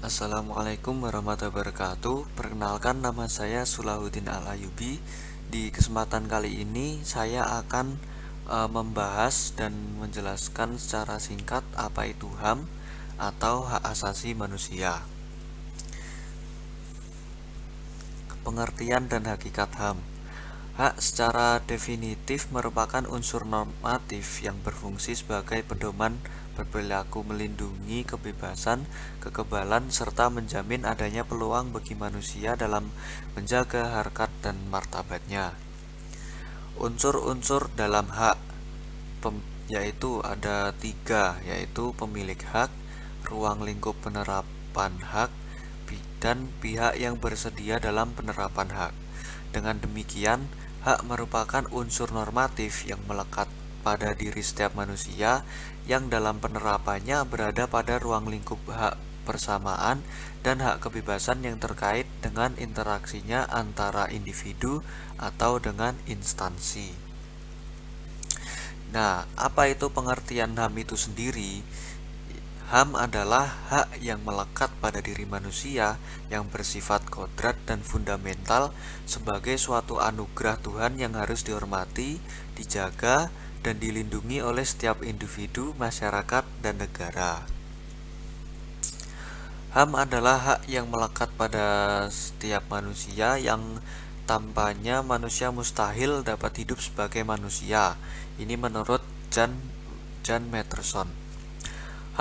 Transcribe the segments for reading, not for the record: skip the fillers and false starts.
Assalamualaikum warahmatullahi wabarakatuh. Perkenalkan, nama saya Sulahuddin Al-Ayubi. Di kesempatan kali ini saya akan membahas dan menjelaskan secara singkat apa itu HAM atau hak asasi manusia. Pengertian dan hakikat HAM. Hak secara definitif merupakan unsur normatif yang berfungsi sebagai pedoman berperilaku, melindungi kebebasan, kekebalan, serta menjamin adanya peluang bagi manusia dalam menjaga harkat dan martabatnya. Unsur-unsur dalam hak yaitu ada tiga, yaitu pemilik hak, ruang lingkup penerapan hak, dan pihak yang bersedia dalam penerapan hak. Dengan demikian, hak merupakan unsur normatif yang melekat pada diri setiap manusia yang dalam penerapannya berada pada ruang lingkup hak persamaan dan hak kebebasan yang terkait dengan interaksinya antara individu atau dengan instansi. Nah, apa itu pengertian HAM itu sendiri? HAM adalah hak yang melekat pada diri manusia yang bersifat kodrat dan fundamental sebagai suatu anugerah Tuhan yang harus dihormati, dijaga, dan dilindungi oleh setiap individu, masyarakat, dan negara. HAM adalah hak yang melekat pada setiap manusia yang tanpanya manusia mustahil dapat hidup sebagai manusia. Ini menurut John Matterson.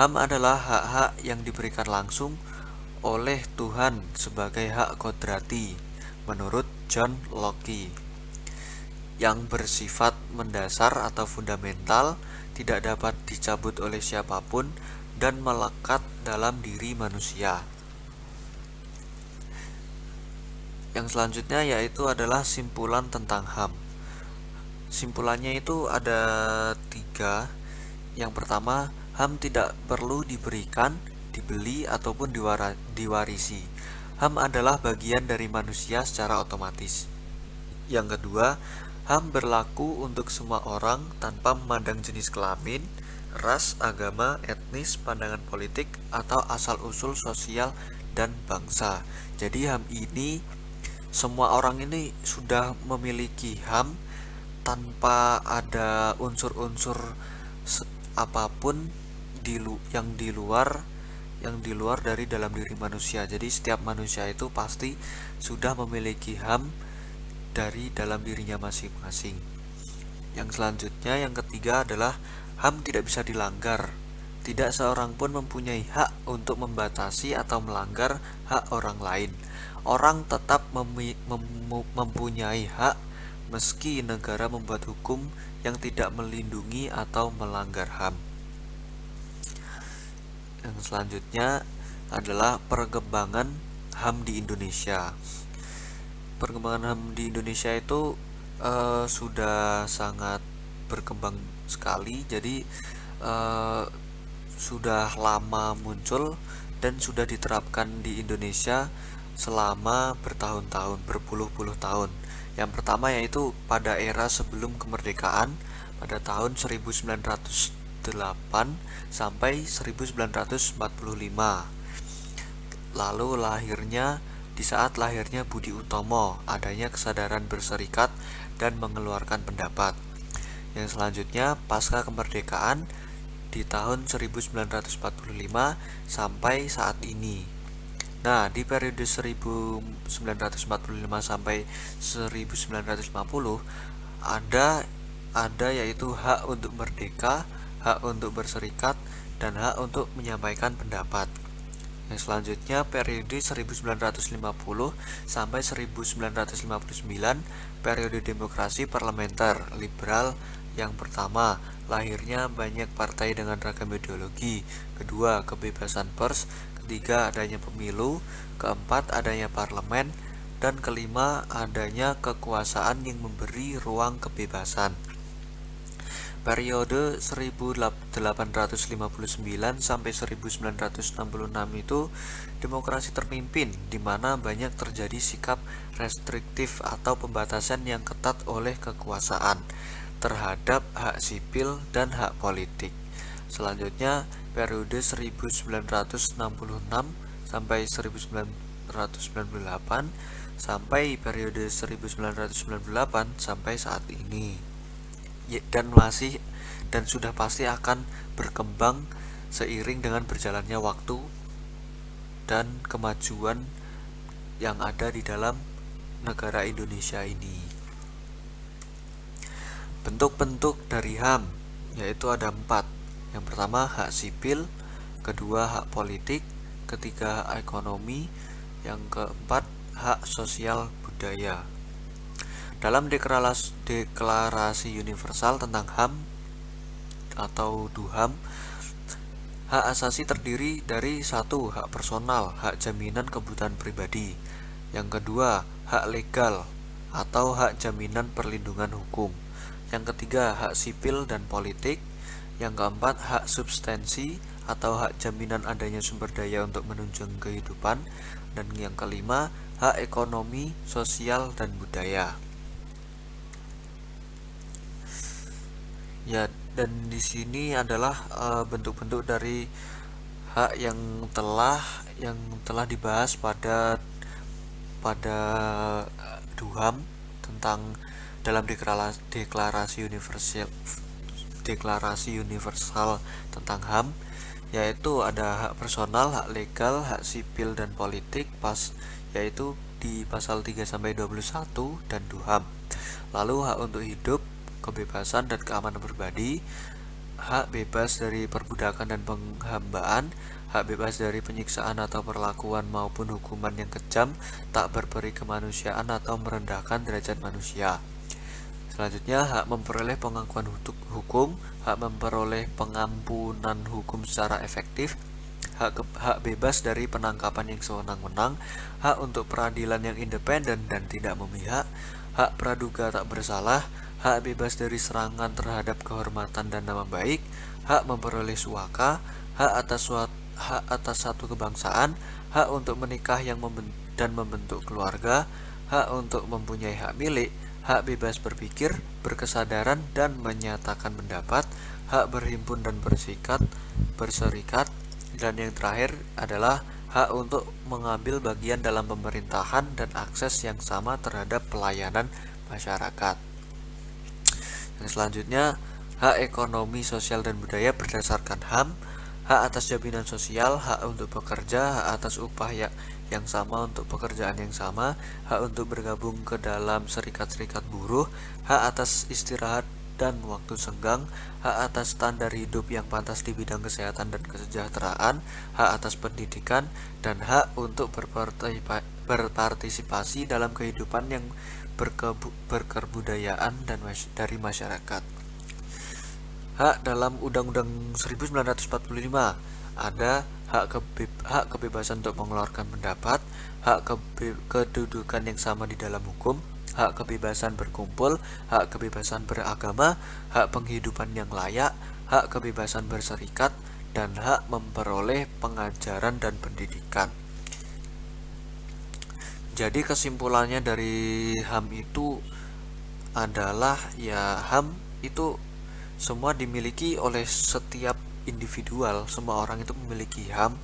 HAM adalah hak-hak yang diberikan langsung oleh Tuhan sebagai hak kodrati, menurut John Locke, yang bersifat mendasar atau fundamental, tidak dapat dicabut oleh siapapun, dan melekat dalam diri manusia. Yang selanjutnya yaitu adalah simpulan tentang HAM. Simpulannya itu ada tiga. Yang pertama, HAM tidak perlu diberikan, dibeli, ataupun diwarisi. HAM adalah bagian dari manusia secara otomatis. Yang kedua, HAM berlaku untuk semua orang tanpa memandang jenis kelamin, ras, agama, etnis, pandangan politik, atau asal-usul sosial dan bangsa. Jadi HAM ini, semua orang ini sudah memiliki HAM tanpa ada unsur-unsur apapun yang di luar dari dalam diri manusia. Jadi setiap manusia itu pasti sudah memiliki HAM dari dalam dirinya masing-masing. Yang selanjutnya, yang ketiga adalah HAM tidak bisa dilanggar. Tidak seorang pun mempunyai hak untuk membatasi atau melanggar hak orang lain. Orang tetap mempunyai hak meski negara membuat hukum yang tidak melindungi atau melanggar HAM. Yang selanjutnya adalah perkembangan HAM di Indonesia. Perkembangan HAM di Indonesia itu sudah sangat berkembang sekali. Jadi sudah lama muncul dan sudah diterapkan di Indonesia selama bertahun-tahun, berpuluh-puluh tahun. Yang pertama yaitu pada era sebelum kemerdekaan pada tahun 1908 sampai 1945. Lalu di saat lahirnya Budi Utomo, adanya kesadaran berserikat dan mengeluarkan pendapat. Yang selanjutnya pasca kemerdekaan di tahun 1945 sampai saat ini. Nah, di periode 1945 sampai 1950 ada yaitu hak untuk merdeka, hak untuk berserikat, dan hak untuk menyampaikan pendapat. Yang selanjutnya periode 1950 sampai 1959, periode demokrasi parlementer liberal. Yang pertama, lahirnya banyak partai dengan ragam ideologi. Kedua, kebebasan pers. Ketiga, adanya pemilu. Keempat, adanya parlemen. Dan kelima, adanya kekuasaan yang memberi ruang kebebasan. Periode 1859 sampai 1966 itu demokrasi terpimpin, di mana banyak terjadi sikap restriktif atau pembatasan yang ketat oleh kekuasaan terhadap hak sipil dan hak politik. Selanjutnya periode 1966 sampai 1998 sampai periode 1998 sampai saat ini. Dan sudah pasti akan berkembang seiring dengan berjalannya waktu dan kemajuan yang ada di dalam negara Indonesia ini. Bentuk-bentuk dari HAM yaitu ada 4. Yang pertama hak sipil, kedua hak politik, ketiga hak ekonomi, yang keempat hak sosial budaya. Dalam Deklarasi Universal tentang HAM atau DUHAM, hak asasi terdiri dari 1. Hak personal, hak jaminan kebutuhan pribadi. Yang kedua, hak legal atau hak jaminan perlindungan hukum. Yang ketiga, hak sipil dan politik. Yang keempat, hak substansi atau hak jaminan adanya sumber daya untuk menunjang kehidupan. Dan yang kelima, hak ekonomi, sosial, dan budaya. Ya, dan di sini adalah bentuk-bentuk dari hak yang telah dibahas pada DUHAM tentang dalam deklarasi universal tentang HAM, yaitu ada hak personal, hak legal, hak sipil dan politik, yaitu di pasal 3 sampai 21 dan DUHAM. Lalu hak untuk hidup, kebebasan dan keamanan pribadi, hak bebas dari perbudakan dan penghambaan, hak bebas dari penyiksaan atau perlakuan maupun hukuman yang kejam, tak berperi kemanusiaan atau merendahkan derajat manusia. Selanjutnya, hak memperoleh pengakuan hukum, hak memperoleh pengampunan hukum secara efektif, hak bebas dari penangkapan yang sewenang-wenang, hak untuk peradilan yang independen dan tidak memihak, hak praduga tak bersalah, hak bebas dari serangan terhadap kehormatan dan nama baik, hak memperoleh suaka, hak atas satu kebangsaan, hak untuk menikah dan membentuk keluarga, hak untuk mempunyai hak milik, hak bebas berpikir, berkesadaran dan menyatakan pendapat, hak berhimpun dan berserikat, dan yang terakhir adalah hak untuk mengambil bagian dalam pemerintahan dan akses yang sama terhadap pelayanan masyarakat. Yang selanjutnya, hak ekonomi, sosial dan budaya berdasarkan HAM, hak atas jaminan sosial, hak untuk bekerja, hak atas upah yang sama untuk pekerjaan yang sama, hak untuk bergabung ke dalam serikat-serikat buruh, hak atas istirahat dan waktu senggang, hak atas standar hidup yang pantas di bidang kesehatan dan kesejahteraan, hak atas pendidikan, dan hak untuk berpartisipasi dalam kehidupan yang berkebudayaan dan dari masyarakat. Hak dalam Undang-Undang 1945 ada hak kebebasan untuk mengeluarkan pendapat, hak kedudukan yang sama di dalam hukum, hak kebebasan berkumpul, hak kebebasan beragama, hak penghidupan yang layak, hak kebebasan berserikat, dan hak memperoleh pengajaran dan pendidikan. Jadi kesimpulannya dari HAM itu adalah HAM itu semua dimiliki oleh setiap individual, semua orang itu memiliki HAM.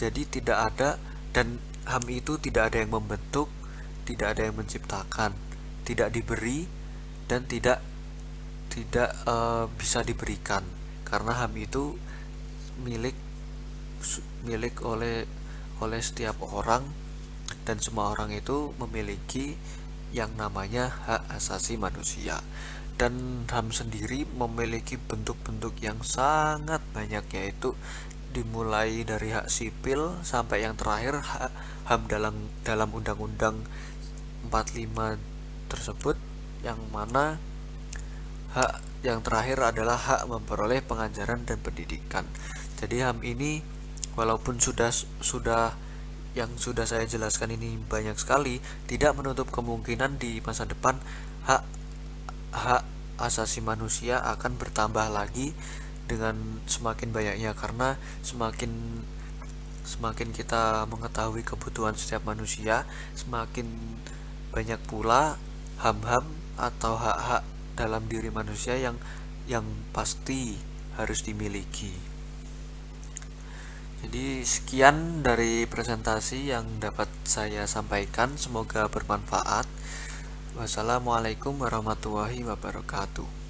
Jadi tidak ada, dan HAM itu tidak ada yang membentuk, tidak ada yang menciptakan, tidak diberi, dan tidak bisa diberikan, karena HAM itu milik oleh setiap orang, dan semua orang itu memiliki yang namanya hak asasi manusia. Dan HAM sendiri memiliki bentuk-bentuk yang sangat banyak, yaitu dimulai dari hak sipil sampai yang terakhir HAM dalam Undang-Undang 45 tersebut, yang mana hak yang terakhir adalah hak memperoleh pengajaran dan pendidikan. Jadi HAM ini walaupun sudah yang sudah saya jelaskan ini banyak sekali, tidak menutup kemungkinan di masa depan hak asasi manusia akan bertambah lagi dengan semakin banyaknya, karena semakin kita mengetahui kebutuhan setiap manusia, semakin banyak pula HAM-HAM atau hak-hak dalam diri manusia yang pasti harus dimiliki. Jadi sekian dari presentasi yang dapat saya sampaikan, semoga bermanfaat. Wassalamualaikum warahmatullahi wabarakatuh.